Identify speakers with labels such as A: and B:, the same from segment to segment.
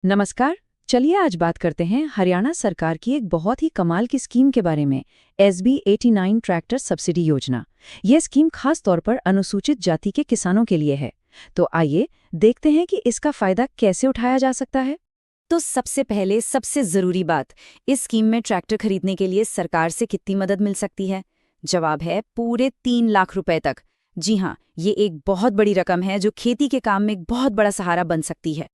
A: नमस्कार। चलिए आज बात करते हैं हरियाणा सरकार की एक बहुत ही कमाल की स्कीम के बारे में, SB 89 ट्रैक्टर सब्सिडी योजना। ये स्कीम खास तौर पर अनुसूचित जाति के किसानों के लिए है। तो आइए देखते हैं कि इसका फायदा कैसे उठाया जा सकता है।
B: तो सबसे पहले सबसे जरूरी बात, इस स्कीम में ट्रैक्टर खरीदने के लिए सरकार से कितनी मदद मिल सकती है? जवाब है पूरे 3 लाख रुपए तक। जी हाँ, ये एक बहुत बड़ी रकम है जो खेती के काम में एक बहुत बड़ा सहारा बन सकती है।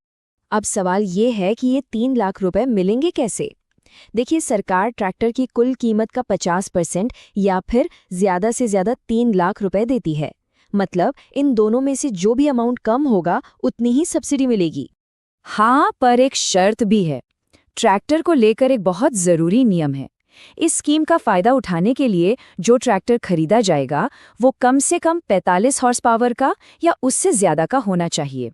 C: अब सवाल ये है कि ये 3 लाख रुपए मिलेंगे कैसे? देखिए, सरकार ट्रैक्टर की कुल कीमत का 50% या फिर ज्यादा से ज्यादा 3 लाख रुपए देती है। मतलब इन दोनों में से जो भी अमाउंट कम होगा उतनी ही सब्सिडी मिलेगी।
B: हाँ, पर एक शर्त भी है। ट्रैक्टर को लेकर एक बहुत जरूरी नियम है। इस स्कीम का फायदा उठाने के लिए जो ट्रैक्टर खरीदा जाएगा वो कम से कम 45 हॉर्स पावर का या उससे ज्यादा का होना चाहिए।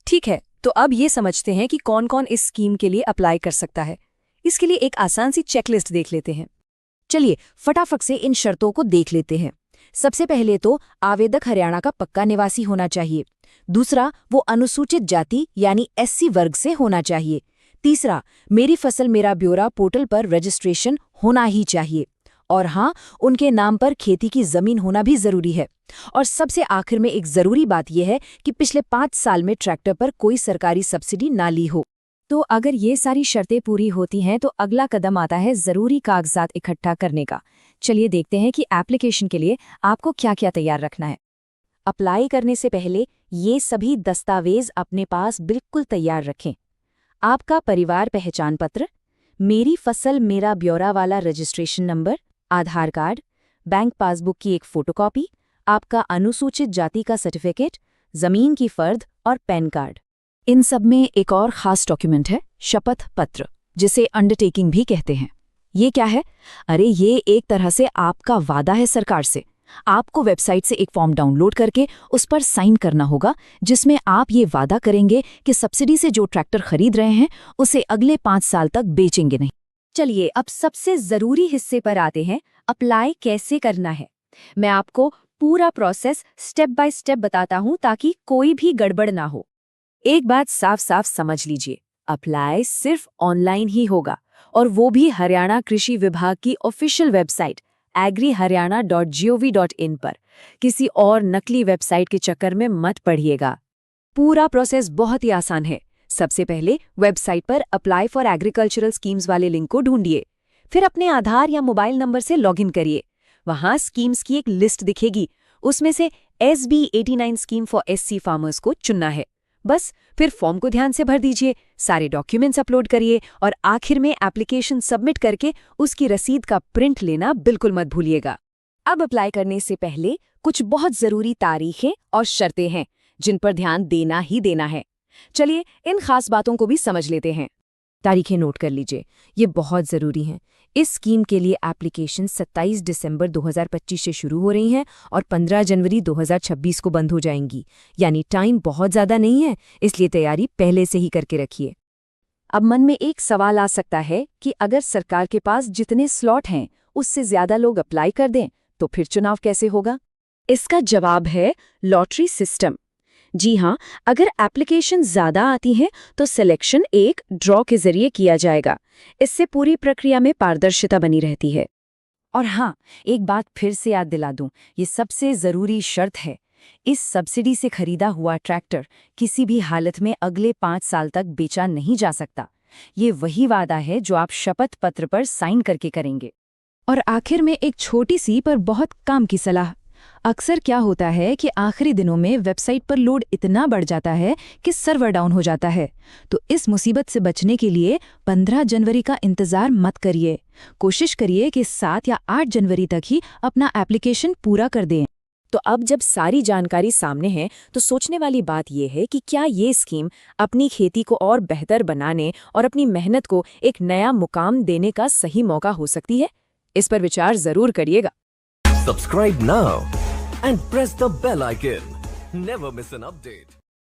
C: ठीक है, तो अब ये समझते हैं कि कौन कौन इस स्कीम के लिए अप्लाई कर सकता है। इसके लिए एक आसान सी चेकलिस्ट देख लेते हैं। चलिए फटाफट से इन शर्तों को देख लेते हैं। सबसे पहले तो आवेदक हरियाणा का पक्का निवासी होना चाहिए। दूसरा, वो अनुसूचित जाति यानी SC वर्ग से होना चाहिए। तीसरा, मेरी फसल मेरा ब्यौरा पोर्टल पर रजिस्ट्रेशन होना ही चाहिए। और हाँ, उनके नाम पर खेती की जमीन होना भी जरूरी है। और सबसे आखिर में एक जरूरी बात यह है कि पिछले 5 साल में ट्रैक्टर पर कोई सरकारी सब्सिडी ना ली हो। तो अगर ये सारी शर्तें पूरी होती हैं तो अगला कदम आता है जरूरी कागजात इकट्ठा करने का। चलिए देखते हैं कि एप्लीकेशन के लिए आपको क्या क्या तैयार रखना है। अप्लाई करने से पहले ये सभी दस्तावेज अपने पास बिल्कुल तैयार रखें। आपका परिवार पहचान पत्र, मेरी फसल मेरा ब्यौरा वाला रजिस्ट्रेशन नंबर, आधार कार्ड, बैंक पासबुक की एक फोटोकॉपी, आपका अनुसूचित जाति का सर्टिफिकेट, जमीन की फर्द और पैन कार्ड। इन सब में एक और खास डॉक्यूमेंट है, शपथ पत्र, जिसे अंडरटेकिंग भी कहते हैं। ये क्या है? अरे ये एक तरह से आपका वादा है सरकार से। आपको वेबसाइट से एक फॉर्म डाउनलोड करके उस पर साइन करना होगा, जिसमें आप ये वादा करेंगे कि सब्सिडी से जो ट्रैक्टर खरीद रहे हैं उसे अगले 5 साल तक बेचेंगे नहीं।
B: चलिए अब सबसे जरूरी हिस्से पर आते हैं, अप्लाई कैसे करना है। मैं आपको पूरा प्रोसेस स्टेप बाय स्टेप बताता हूं ताकि कोई भी गड़बड़ ना हो। एक बात साफ साफ समझ लीजिए, अप्लाई सिर्फ ऑनलाइन ही होगा, और वो भी हरियाणा कृषि विभाग की ऑफिशियल वेबसाइट agriharyana.gov.in पर। किसी और नकली वेबसाइट के चक्कर में मत पड़िएगा। पूरा प्रोसेस बहुत ही आसान है। सबसे पहले वेबसाइट पर अप्लाई फॉर एग्रीकल्चरल स्कीम्स वाले लिंक को ढूंढिए। फिर अपने आधार या मोबाइल नंबर से लॉगिन करिए। वहां स्कीम्स की एक लिस्ट दिखेगी, उसमें से SB 89 scheme for SC farmers को चुनना है। बस फिर फॉर्म को ध्यान से भर दीजिए, सारे डॉक्यूमेंट्स अपलोड करिए और आखिर में एप्लीकेशन सबमिट करके उसकी रसीद का प्रिंट लेना बिल्कुल मत भूलिएगा। अब अप्लाई करने से पहले कुछ बहुत जरूरी तारीखें और शर्तें हैं जिन पर ध्यान देना ही देना है। चलिए इन खास बातों को भी समझ लेते हैं। तारीखें नोट कर लीजिए, ये बहुत ज़रूरी हैं। इस स्कीम के लिए एप्लीकेशन 27 दिसंबर 2025 से शुरू हो रही हैं और 15 जनवरी 2026 को बंद हो जाएंगी। यानी टाइम बहुत ज़्यादा नहीं है, इसलिए तैयारी पहले से ही करके रखिए। अब मन में एक सवाल आ सकता है कि अगर सरकार के पास जितने स्लॉट हैं उससे ज़्यादा लोग अप्लाई कर दें तो फिर चुनाव कैसे होगा? इसका जवाब है लॉटरी सिस्टम। जी हाँ, अगर एप्लीकेशन ज़्यादा आती हैं तो सिलेक्शन एक ड्रॉ के जरिए किया जाएगा। इससे पूरी प्रक्रिया में पारदर्शिता बनी रहती है। और हाँ, एक बात फिर से याद दिला दूं, ये सबसे ज़रूरी शर्त है, इस सब्सिडी से खरीदा हुआ ट्रैक्टर किसी भी हालत में अगले 5 साल तक बेचा नहीं जा सकता। ये वही वादा है जो आप शपथ पत्र पर साइन करके करेंगे। और आखिर में एक छोटी सी पर बहुत काम की सलाह। अक्सर क्या होता है कि आखिरी दिनों में वेबसाइट पर लोड इतना बढ़ जाता है कि सर्वर डाउन हो जाता है। तो इस मुसीबत से बचने के लिए 15 जनवरी का इंतज़ार मत करिए। कोशिश करिए कि 7 या 8 जनवरी तक ही अपना एप्लीकेशन पूरा कर दें। तो अब जब सारी जानकारी सामने है तो सोचने वाली बात यह है कि क्या ये स्कीम अपनी खेती को और बेहतर बनाने और अपनी मेहनत को एक नया मुकाम देने का सही मौका हो सकती है? इस पर विचार जरूर करिएगा।
D: Subscribe now and press the bell icon. Never miss an update.